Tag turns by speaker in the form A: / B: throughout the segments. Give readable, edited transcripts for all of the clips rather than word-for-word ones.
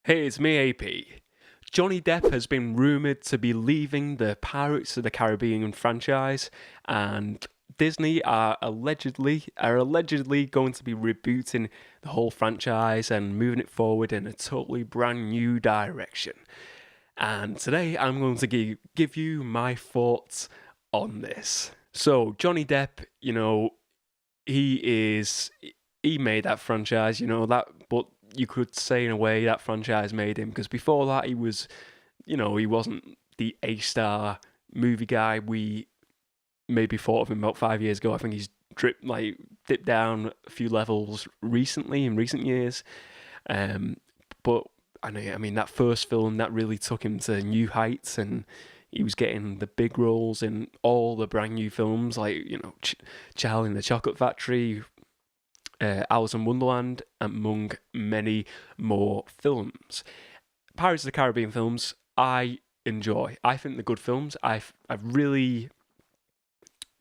A: Hey, it's me, AP. Johnny Depp has been rumoured to be leaving the Pirates of the Caribbean franchise, and Disney are allegedly going to be rebooting the whole franchise and moving it forward in a totally brand new direction. And today I'm going to give you my thoughts on this. So, Johnny Depp, he is he made that franchise, but you could say in a way that franchise made him because before that he wasn't the A-star movie guy we maybe thought of him about 5 years ago. I think he's dipped down a few levels recently in recent years. Um, but I mean that first film that really took him to new heights, and he was getting the big roles in all the brand new films like Charlie and the Chocolate Factory, Alice in Wonderland, among many more films. Pirates of the Caribbean films, I enjoy. I think they're good films. I've really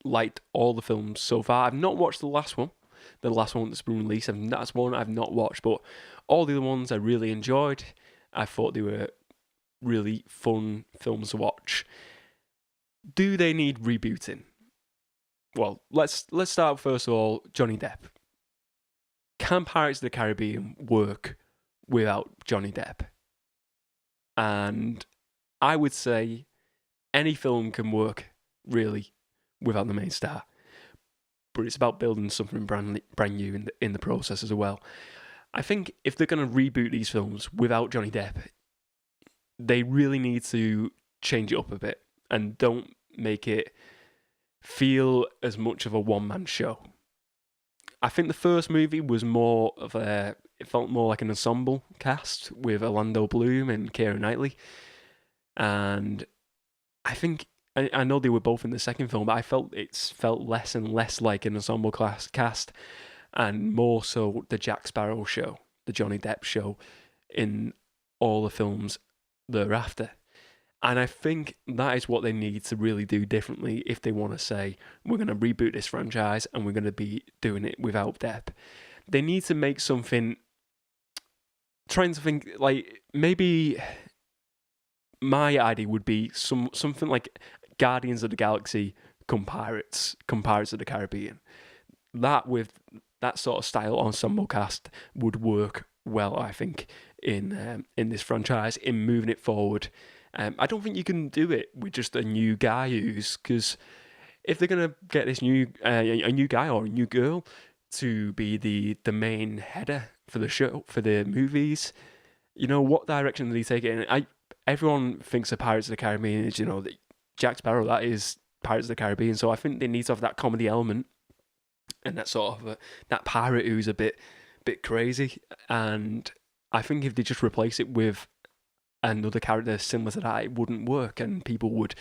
A: liked all the films so far. I've not watched the last one that's been released. That's one I've not watched, but all the other ones I really enjoyed. I thought they were really fun films to watch. Do they need rebooting? Well, let's start first of all. Johnny Depp. Can Pirates of the Caribbean work without Johnny Depp? And I would say any film can work really without the main star, but it's about building something brand new in the process as well. I think if they're going to reboot these films without Johnny Depp, they really need to change it up a bit and don't make it feel as much of a one-man show. I think the first movie was it felt more like an ensemble cast with Orlando Bloom and Keira Knightley. And I know they were both in the second film, but it felt less and less like an ensemble cast and more so the Jack Sparrow show, the Johnny Depp show in all the films thereafter. And I think that is what they need to really do differently if they want to say, we're going to reboot this franchise and we're going to be doing it without Depp. They need to make something, trying to think, like, maybe my idea would be something like Guardians of the Galaxy come Pirates of the Caribbean. That with that sort of style ensemble cast would work well, I think, in this franchise, in moving it forward. I don't think you can do it with just a new guy because if they're gonna get this a new guy or a new girl to be the main header for the show, for the movies, what direction do they take it in? Everyone thinks of Pirates of the Caribbean is the Jack Sparrow. That is Pirates of the Caribbean. So I think they need to have that comedy element and that sort of that pirate who's a bit crazy. And I think if they just replace it with another character similar to that, it wouldn't work, and people would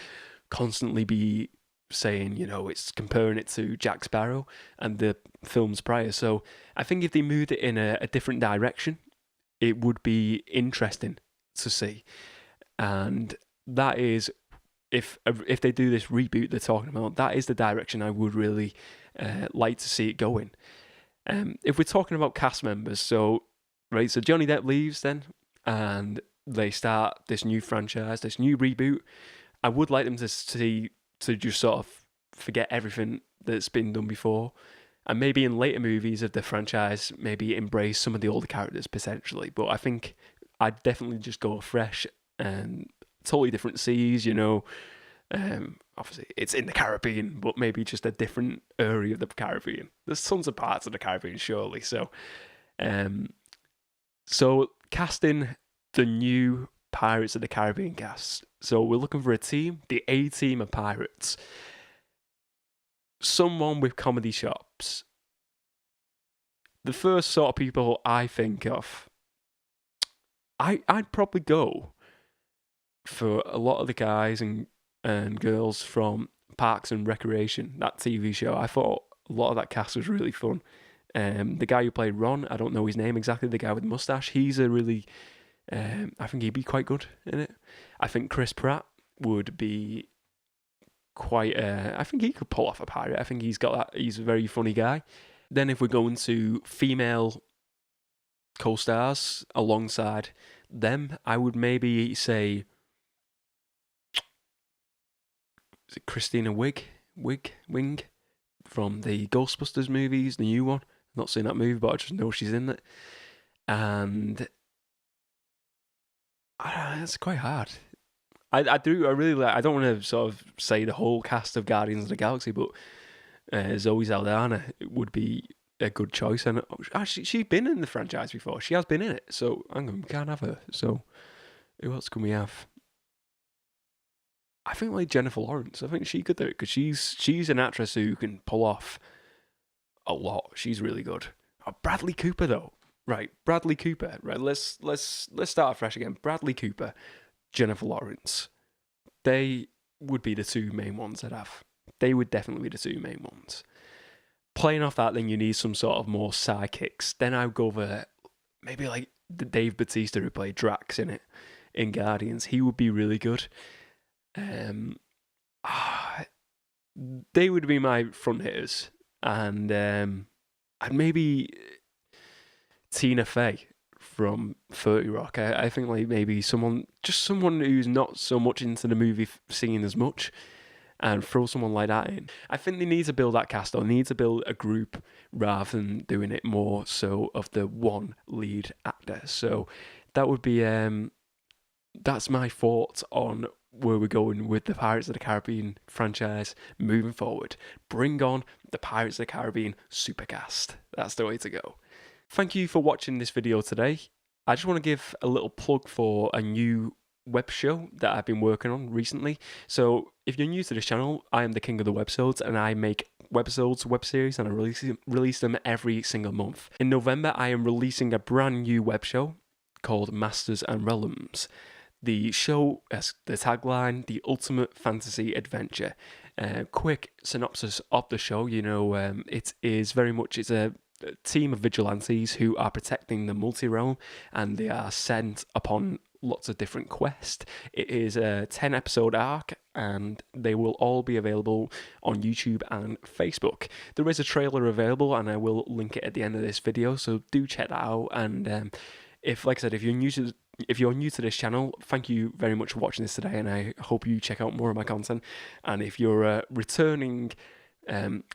A: constantly be saying, it's comparing it to Jack Sparrow and the films prior. So I think if they moved it in a different direction, it would be interesting to see. And that is, if they do this reboot they're talking about, that is the direction I would really like to see it going. If we're talking about cast members, so Johnny Depp leaves then, and they start this new franchise, this new reboot. I would like them to just sort of forget everything that's been done before, and maybe in later movies of the franchise, maybe embrace some of the older characters potentially. But I think I'd definitely just go fresh and totally different seas. Obviously it's in the Caribbean, but maybe just a different area of the Caribbean. There's tons of parts of the Caribbean, surely. So casting the new Pirates of the Caribbean cast. So we're looking for a team, the A team of pirates. Someone with comedy chops. The first sort of people I think of, I'd probably go for a lot of the guys and girls from Parks and Recreation, that TV show. I thought a lot of that cast was really fun. The guy who played Ron, I don't know his name exactly, the guy with the mustache, he's a really... I think he'd be quite good in it. I think Chris Pratt would be quite... I think he could pull off a pirate. I think he's got that. He's a very funny guy. Then if we're going to female co-stars alongside them, I would maybe say, is it Christina Wing from the Ghostbusters movies, the new one. Not seen that movie, but I just know she's in it. And it's quite hard. I really like. I don't want to sort of say the whole cast of Guardians of the Galaxy, but Zoe Saldana would be a good choice. And actually, she's been in the franchise before. She has been in it, so we can't have her. So who else can we have? I think like Jennifer Lawrence. I think she could do it because she's an actress who can pull off a lot. She's really good. Oh, Bradley Cooper though. Right, Bradley Cooper. Right, let's start fresh again. Bradley Cooper, Jennifer Lawrence. They would be the two main ones I'd have. They would definitely be the two main ones. Playing off that, then you need some sort of more sidekicks. Then I would go for maybe like the Dave Bautista who played Drax in it in Guardians. He would be really good. They would be my front hitters, and I'd maybe Tina Fey from 30 Rock. I think like maybe someone who's not so much into the movie scene as much, and throw someone like that in. I think they need to build that cast, or they need to build a group rather than doing it more so of the one lead actor. So that would be that's my thoughts on where we're going with the Pirates of the Caribbean franchise moving forward. Bring on the Pirates of the Caribbean supercast. That's the way to go. Thank you for watching this video today. I just want to give a little plug for a new web show that I've been working on recently. So if you're new to this channel, I am the king of the webisodes, and I make webisodes, web series, and I release them every single month. In November, I am releasing a brand new web show called Masters and Realms. The show has the tagline, The Ultimate Fantasy Adventure. Quick synopsis of the show, it is very much, it's a team of vigilantes who are protecting the multi-realm, and they are sent upon lots of different quests. It is a 10-episode arc, and they will all be available on YouTube and Facebook. There is a trailer available, and I will link it at the end of this video, so do check that out. And if you're new to this channel, thank you very much for watching this today, and I hope you check out more of my content. And if you're a returning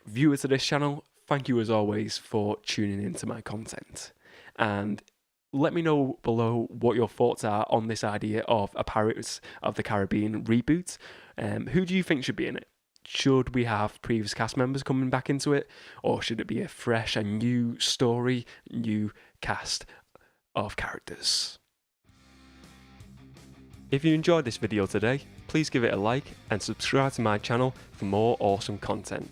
A: viewer to this channel, thank you as always for tuning into my content. And let me know below what your thoughts are on this idea of a Pirates of the Caribbean reboot. Who do you think should be in it? Should we have previous cast members coming back into it? Or should it be a fresh, a new story, new cast of characters? If you enjoyed this video today, please give it a like and subscribe to my channel for more awesome content.